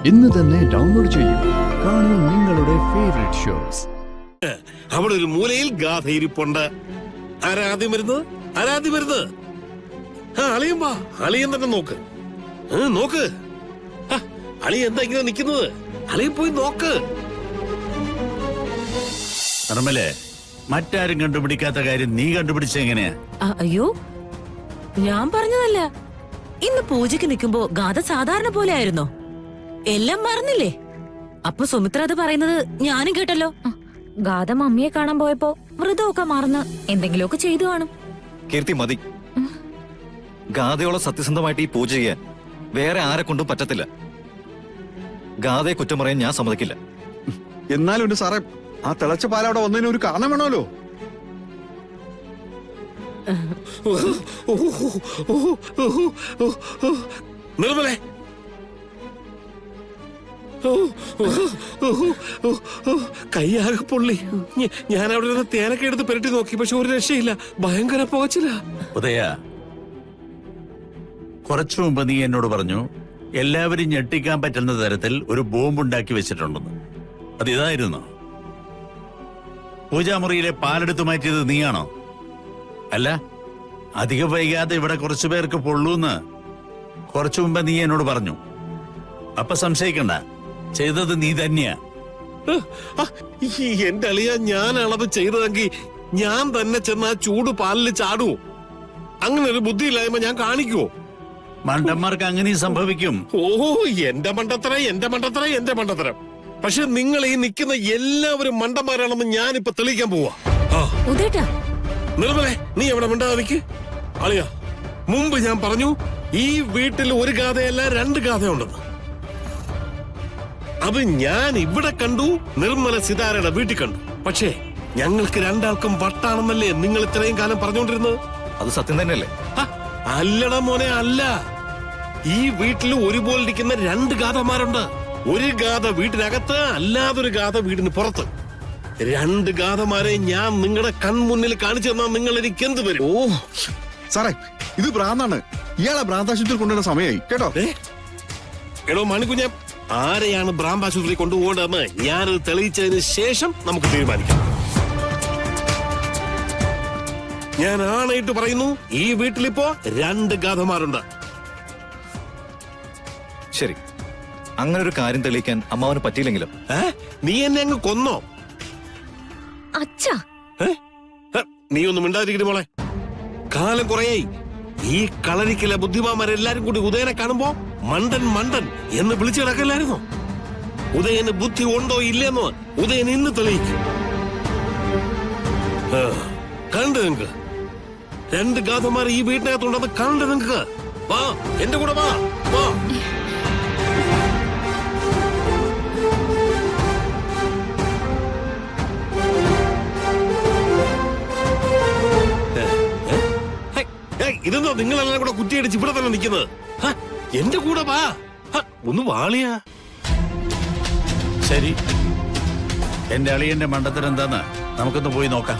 ഇന്ന് തന്നെ ഡൗൺലോഡ് ചെയ്യൂ. കാണൂ നിങ്ങളുടെ ഫേവറേറ്റ് ഷോസ്. അവിടെ ഒരു മൂലയിൽ ഗാഥ ഇരിപ്പുണ്ട്. ആരാദ്യം വരുന്നത്? ആരാദ്യം വരുന്നത്? അളിയൻ വാ, അളിയൻ തന്നെ നോക്ക്. നോക്ക്, അളിയൻ എന്താ ഇങ്ങനെ നിൽക്കുന്നത്? അളിയൻ പോയി നോക്ക്. നിർമ്മലേ, മറ്റാരും കണ്ടുപിടിക്കാത്ത കാര്യം നീ കണ്ടുപിടിച്ച എങ്ങനെയാ? അയ്യോ, ഞാൻ പറഞ്ഞതല്ല. ഇന്ന് പൂജയ്ക്ക് നിൽക്കുമ്പോ ഗാഥ സാധാരണ പോലെ ആയിരുന്നോ? എല്ലാം മറന്നില്ലേ? അപ്പൊ സുമിത്ര അത് പറയുന്നത് ഞാനും കേട്ടല്ലോ. ഗാഥ മമ്മിയെ കാണാൻ പോയപ്പോ വ്രതമൊക്കെ മറന്ന് എന്തെങ്കിലുമൊക്കെ ചെയ്തു കാണും. കീർത്തി, മതി. ഗാഥയോളം സത്യസന്ധമായിട്ട് ഈ പൂജ ചെയ്യാൻ വേറെ ആരെ കൊണ്ടും പറ്റത്തില്ല. ഗാഥയെ കുറ്റം പറയാൻ ഞാൻ സമ്മതിക്കില്ല. എന്നാലും എന്റെ സാറേ, ആ തിളച്ച പാല അവിടെ വന്നതിന് ഒരു കാരണം വേണമല്ലോ. നിർമ്മലേ, കൈയാകെ പൊള്ളി. ഞാൻ അവിടെ നിന്ന് തേനൊക്കെ എടുത്ത് പെരട്ടി നോക്കി, പക്ഷെ ഒരു രക്ഷയില്ല. ഭയങ്കര പോച്ചില്ല. ഉദയ, കുറച്ചു മുമ്പ് നീ എന്നോട് പറഞ്ഞു എല്ലാവരും ഞെട്ടിക്കാൻ പറ്റുന്ന തരത്തിൽ ഒരു ബോംബ് ഉണ്ടാക്കി വെച്ചിട്ടുണ്ടെന്ന്. അതിതായിരുന്നു? പൂജാമുറിയിലെ പാലെടുത്തു മാറ്റിയത് നീയാണോ? അല്ല, അധികം വൈകാതെ ഇവിടെ കുറച്ചു പേർക്ക് പൊള്ളൂന്ന് കുറച്ചു മുമ്പ് നീ എന്നോട് പറഞ്ഞു. അപ്പൊ സംശയിക്കണ്ട, ചെയ്തത് നീ തന്നെയാ. എന്റെ അളിയ, ഞാൻ അളവ് ചെയ്തതെങ്കിൽ ഞാൻ തന്നെ ചെന്ന് ആ ചൂട് പാലിൽ ചാടുവോ? അങ്ങനെ ഒരു ബുദ്ധിയില്ലായ്മ ഞാൻ കാണിക്കുവോ? മണ്ടന്മാർക്ക് അങ്ങനെ സംഭവിക്കും. ഓഹോ, എന്റെ മണ്ടത്തരം, എന്റെ മണ്ടത്തരം, എന്റെ മണ്ടത്തരം. പക്ഷെ നിങ്ങൾ ഈ നിൽക്കുന്ന എല്ലാവരും മണ്ടന്മാരാണെന്ന് ഞാനിപ്പോ തെളിയിക്കാൻ പോവാ. നിർമ്മലേ, നീ എവിടെ മിണ്ടാതെ നിൽക്ക്. അളിയ, മുമ്പ് ഞാൻ പറഞ്ഞു ഈ വീട്ടിൽ ഒരു ഗാഥയല്ല 2 ഗാഥയുണ്ടെന്ന്. അത് ഞാൻ ഇവിടെ കണ്ടു, നിർമ്മല സിതാരയുടെ വീട്ടിൽ കണ്ടു. പക്ഷേ ഞങ്ങൾക്ക് രണ്ടാൾക്കും വട്ടാണെന്നല്ലേ നിങ്ങൾ ഇത്രയും കാലം പറഞ്ഞുകൊണ്ടിരുന്നത്? അത് സത്യം തന്നെയല്ലേ? അല്ലട മോനെ, അല്ല. ഈ വീട്ടിൽ ഒരുപോലെ ഇരിക്കുന്ന 2 ഗാഥമാരുണ്ട്. ഒരു ഗാഥ വീട്ടിനകത്ത്, അല്ലാതൊരു ഗാഥ വീടിന് പുറത്ത്. 2 ഗാഥമാരെ ഞാൻ നിങ്ങളുടെ കൺമുന്നിൽ കാണിച്ചു തന്നാൽ നിങ്ങൾ എനിക്ക് എന്ത് വരും? ഓ സാറേ, ഇത് ഭ്രാന്താണ്. ഇയാളെ ഭ്രാന്താശുപത്രിയിൽ കൊണ്ടുവരുന്ന സമയമായി കേട്ടോ. എടോ മണിക്കുഞ്ഞ, ആരെയാണ് ഭ്രാന്താശുപത്രി കൊണ്ടുപോകേണ്ടതെന്ന് ഞാനത് തെളിയിച്ചതിന് ശേഷം നമുക്ക് തീരുമാനിക്കാം. ഞാൻ ആണയിട്ട് പറയുന്നു, ഈ വീട്ടിലിപ്പോ 2 ഗാഥമാരുണ്ട്. ശരി, അങ്ങനെ ഒരു കാര്യം തെളിയിക്കാൻ അമ്മാവന് പറ്റിയില്ലെങ്കിലും നീ എന്നെ അങ്ങ് കൊന്നോ? അച്ഛാ, നീ ഒന്നും മിണ്ടാതിരിക്കണ മോളെ. കാലം കുറയായി ഈ കളരിക്കല ബുദ്ധിമാന്മാരെല്ലാരും കൂടി ഉദയനെ കാണുമ്പോ മണ്ടൻ മണ്ടൻ എന്ന് വിളിച്ചു കിടക്കല്ലായിരുന്നോ? ഉദയന് ബുദ്ധി ഉണ്ടോ ഇല്ലെന്നോ ഉദയൻ ഇന്ന് തെളിയിക്കും. കണ്ടു നിങ്ങക്ക് 2 ഗാഥമാർ ഈ വീട്ടിനകത്തുണ്ടെന്ന് കണ്ടു നിങ്ങക്ക്. വാ, എന്റെ കൂടെ വാ, വാ. ഇതെന്താ നിങ്ങളെല്ലാം കൂടെ കുറ്റിയടിച്ച് ഇവിടെ തന്നെ നിൽക്കുന്നത്? എന്റെ കൂടെ വാ, ഒന്ന് വാളിയാ. ശരി, എന്റെ അളിയന്റെ മണ്ടത്തരം എന്താന്ന് നമുക്കൊന്ന് പോയി നോക്കാം.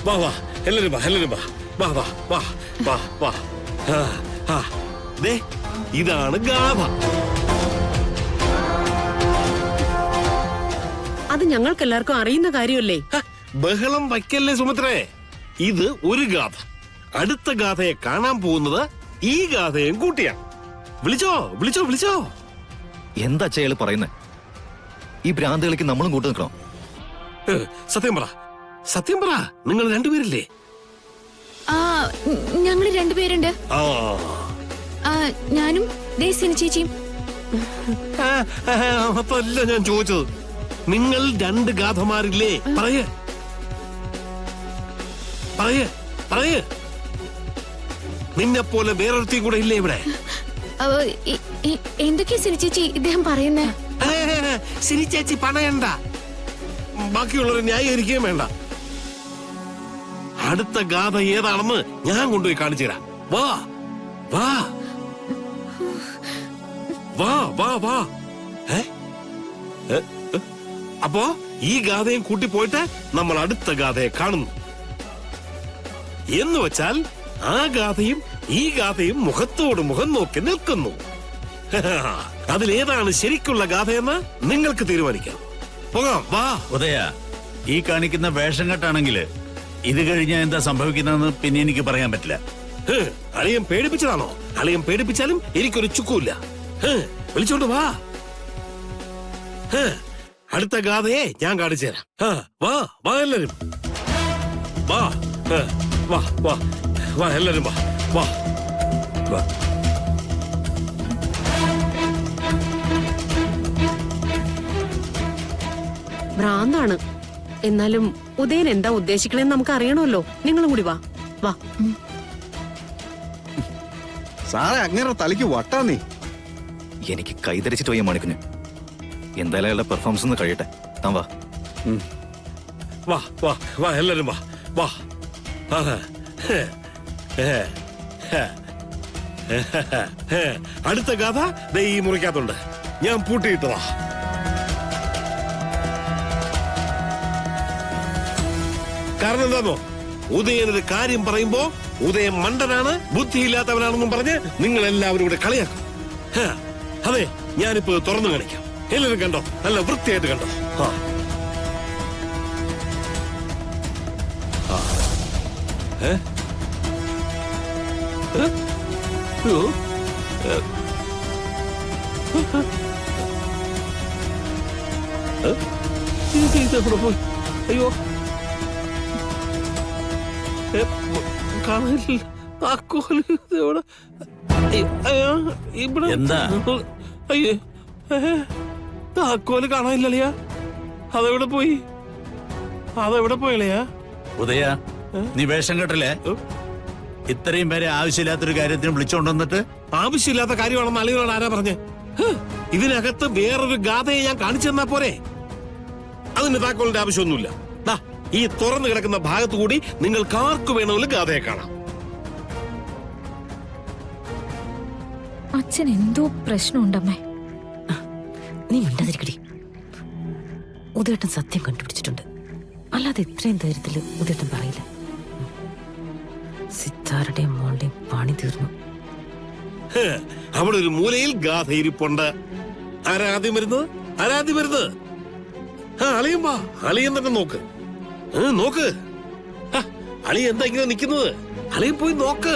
വാ വാ, എല്ലാരും വാ, എല്ലാരും വാ, വാ വാ വാ വാ വാ. ദേ, ഇതാണ് ഗാഥ. അത് ഞങ്ങൾക്ക് എല്ലാവർക്കും അറിയുന്ന കാര്യമല്ലേ? ബഹളം വയ്ക്കല്ലേ സുമിത്രേ. ഇത് ഒരു ഗാഥ. അടുത്ത ഗാഥയെ കാണാൻ പോകുന്നത് ഈ ഗാഥയും കൂട്ടിയാണ്. വിളിച്ചോ വിളിച്ചോ വിളിച്ചോ. എന്താ അച്ഛയാള് പറയുന്നത്? ഈ ഭ്രാന്തികളിക്ക് നമ്മളും കൂട്ടു നിൽക്കണം. സത്യം പറ, സത്യം പറ. നിങ്ങൾ 2 പേരില്ലേ? ഞങ്ങള് 2 പേരുണ്ട്. ഞാനും സിനി ചേച്ചിയും. അതല്ല ഞാൻ ചോദിച്ചത്. നിങ്ങൾ 2 ഗാഥമാരില്ലേ? പറയേ പറയേ പറയേ. നിന്നെ പോലെ വേറൊരുത്തിയും കൂടെ ഇല്ലേ ഇവിടെ? എന്തൊക്കെയാ സിനി ചേച്ചി ഇദ്ദേഹം പറയുന്നേ? സിനി ചേച്ചി പണയണ്ട, ബാക്കിയുള്ളവരെ ന്യായീകരിക്കുകയും വേണ്ട. അടുത്ത ഗാഥ ഏതാണെന്ന് ഞാൻ കൊണ്ടുപോയി കാണിച്ചു തരാം. വാ വാ വാ വാ വാ. അപ്പോ ഈ ഗാഥയും കൂട്ടി പോയിട്ട് നമ്മൾ അടുത്ത ഗാഥയെ കാണുന്നു. എന്ന് വെച്ചാൽ ആ ഗാഥയും ഈ ഗാഥയും മുഖത്തോട് മുഖം നോക്കി നിൽക്കുന്നു. അതിലേതാണ് ശരിക്കുള്ള ഗാഥയെന്ന് നിങ്ങൾക്ക് തീരുമാനിക്കാം. പോകാം, വാ. ഉദയ, ഈ കാണിക്കുന്ന വേഷം കെട്ടാണെങ്കില് ഇത് കഴിഞ്ഞാൽ എന്താ സംഭവിക്കുന്നതെന്ന് പിന്നെ എനിക്ക് പറയാൻ പറ്റില്ല. അളിയൻ പേടിപ്പിച്ചതാണോ? അളിയൻ പേടിപ്പിച്ചാലും എനിക്കൊരു ചുക്കുമില്ല. വിളിച്ചോണ്ട് വാ. അടുത്ത ഗാഥയെ ഞാൻ കാണിച്ചു തരാം. വാ വാ എല്ലാരും വാ. വാ വാ വാ എല്ലാരും വാ വാ വാ. ഭ്രാന്താണ്. എന്നാലും ഉദയൻ എന്താ ഉദ്ദേശിക്കണേന്ന് നമുക്ക് അറിയണമല്ലോ. നിങ്ങളും കൂടി വാ വാ. സാറേ അങ്ങനെ തലയ്ക്ക് വട്ടാന്നേ. എനിക്ക് കൈതരിച്ചിട്ട് പോയി മാണിക്കുഞ്ഞ്. എന്തായാലും അയാളുടെ പെർഫോമൻസ് ഒന്ന് കഴിയട്ടെ. താൻ വാ. വാ വാ വാ എല്ലാരും വാ വാ. അടുത്ത ഗാഥ ദേ ഈ മുറിക്കകത്തുണ്ട്. ഞാൻ പൂട്ടിയിട്ടതാ. കാരണം എന്താണോ? ഉദയനൊരു കാര്യം പറയുമ്പോ ഉദയൻ മണ്ടനാണ്, ബുദ്ധിയില്ലാത്തവനാണെന്നും പറഞ്ഞ് നിങ്ങൾ എല്ലാവരും കൂടെ കളിയാക്കും. അതെ, ഞാനിപ്പോ തുറന്നു കാണിക്കാം. എല്ലാവരും കണ്ടോ? നല്ല വൃത്തിയായിട്ട് കണ്ടോ? അയ്യോ, കാണാനില്ല. എന്താ? അയ്യേ, താക്കോല് കാണാനില്ലല്ലയാ. അതെവിടെ പോയി? അതെവിടെ പോയല്ലയാ? ഉദയ, നീ വേഷം കെട്ടല്ലേ? ഇത്രയും പേരെ ആവശ്യമില്ലാത്തൊരു കാര്യത്തിന് വിളിച്ചോണ്ടുവന്നിട്ട്. ആവശ്യമില്ലാത്ത കാര്യമാണെന്ന് അളിയോട് ആരാ പറഞ്ഞേ? ഇതിനകത്ത് വേറൊരു ഗാഥയെ ഞാൻ കാണിച്ചു തന്നാ പോരെ? അതിന് താക്കോലിന്റെ ആവശ്യമൊന്നുമില്ല. ഈ തുറന്നു കിടക്കുന്ന ഭാഗത്തു കൂടി നിങ്ങൾക്ക് ആർക്കു വേണമെങ്കിലും ഗാഥയെ കാണാം. അച്ഛൻ എന്തോ പ്രശ്നമുണ്ടമ്മേ. നീ മിണ്ടാതിരിക്കടി. ഉദയേട്ടൻ സത്യം കണ്ടുപിടിച്ചിട്ടുണ്ട്. അല്ലാതെ ഇത്രയും ധൈര്യത്തില് ഉദയേട്ടൻ പറയില്ല. സിത്താരുടെയും മോളുടെയും പണി തീർന്നു. അവിടെ ഒരു മൂലയിൽ ഗാഥ ഇരിപ്പുണ്ട്. ആരാദ്യം വരുന്നത്? ആരാദ്യം വരുന്നത്? അളിയൻ വാ. അളിയൻ തന്നെ നോക്ക്. നോക്ക്. അളിയൻ എന്താ ഇങ്ങനെ നിൽക്കുന്നത്? അളിയൻ പോയി നോക്ക്.